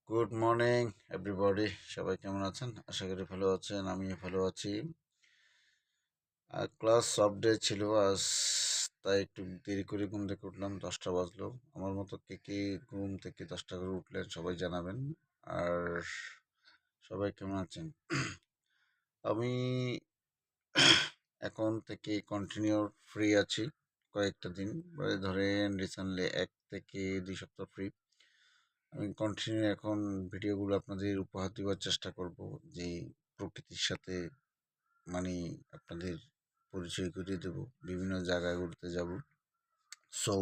Good morning everybody, সবাই কেমন আছেন? আশা করি ভালো আছেন, আমিও ভালো আছি। ক্লাস অফ ডে ছিল আজ, তাই একটু দেরি করে ঘুম থেকে উঠলাম। 10টা বাজলো। আমার মতো কে কে ঘুম থেকে 10টা করে উঠলেন সবাই জানাবেন। আর সবাই কেমন আছেন? আমি এখন থেকে কন্টিনিউ ফ্রি আছি কয়েকটা দিন, ধরেন রিসেন্টলি 1 থেকে 2 সপ্তাহ ফ্রি। আমি কন্টিনিউ এখন ভিডিওগুলো আপনাদের উপহার দেওয়ার চেষ্টা করব, যে প্রকৃতির সাথে মানে আপনাদের পরিচয় করিয়ে দেব, বিভিন্ন জায়গায় ঘুরতে যাব। সো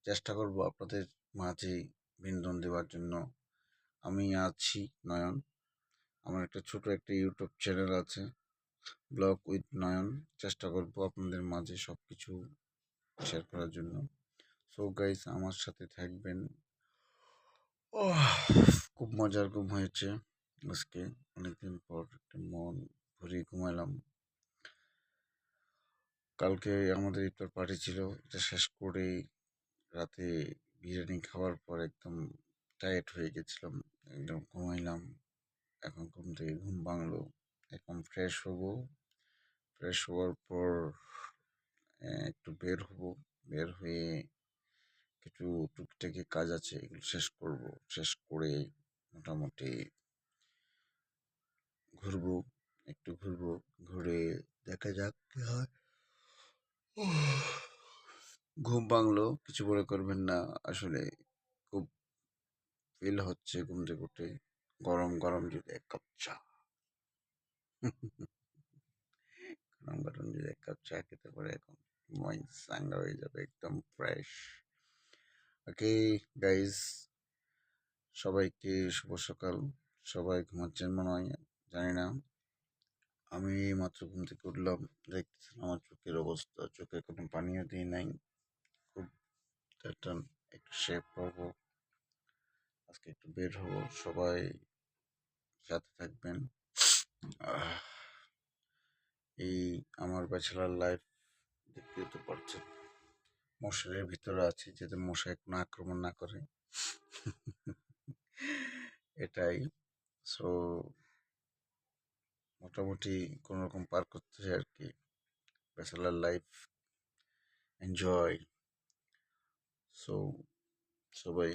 চেষ্টা করব আপনাদের মাঝে বিনোদন দেওয়ার জন্য। আমি আছি নয়ন, আমার একটা ছোট ইউটিউব চ্যানেল আছে, ব্লগ উইথ নয়ন। চেষ্টা করব আপনাদের মাঝে সব কিছু শেয়ার করার জন্য। সো গাইস, আমার সাথে থাকবেন। ওহ, খুব মজার ঘুম হয়েছে আজকে। অনেকদিন পর একটা মন ভরিয়ে ঘুমালাম। কালকে আমাদের ইফতার পার্টি ছিল, এটা শেষ করে রাতে বিরিয়ানি খাওয়ার পর একদম টায়ার্ড হয়ে গেছিলাম, একদম ঘুমাইলাম। এখন ঘুম থেকে ঘুম ভাঙলো। এখন ফ্রেশ হব। ফ্রেশ হওয়ার পর একটু বের হব। বের হয়ে কিছু টুকিটাকি কাজ আছে, এগুলো শেষ করব। শেষ করে মোটামুটি ঘুরবো, একটু ঘুরবো। ঘুরে দেখা যাক কি হয়। ঘুম ভাঙলো, কিছু মনে করবেন না। আসলে খুব ফিল হচ্ছে ঘুম থেকে উঠে। গরম গরম যদি 1 কাপ চা, গরম গরম যদি 1 কাপ চা খেতে পারে, এখন মাইন্ড চাঙ্গা হয়ে যাবে, একদম ফ্রেশ। ওকে গাইজ, সবাইকে শুভ সকাল। সবাই ঘুমাচ্ছেন মনে হয়, জানি না। আমি মাত্র ঘুম থেকে উঠলাম, দেখতেছেন আমার চোখের অবস্থা, চোখে কোনো পানিও দিয়ে নাই। খুব টান, একটু শেভ করবো, আজকে একটু বের হবো। সবাই সাথে থাকবেন। আহ, এই আমার ব্যাচেলার লাইফ দেখতেই তো পারছেন, মশারির ভিতরে আছি যাতে মশায় কোনো আক্রমণ না করে। এটাই। সো মোটামুটি কোনো রকম পার করতেছে আর কি, ব্যাচেলার লাইফ এনজয়। সো সবাই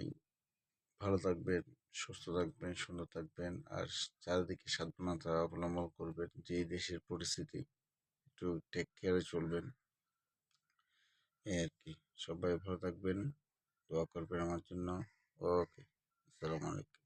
ভালো থাকবেন, সুস্থ থাকবেন, সুন্দর থাকবেন, আর চারিদিকে সাবধানতা অবলম্বন করবেন। যে দেশের পরিস্থিতি, একটু টেক কেয়ারে চলবেন, এই আর কি। সবাই ভালো থাকবেন, দোয়া করবেন আমার জন্য। ওকে, আসসালামু আলাইকুম।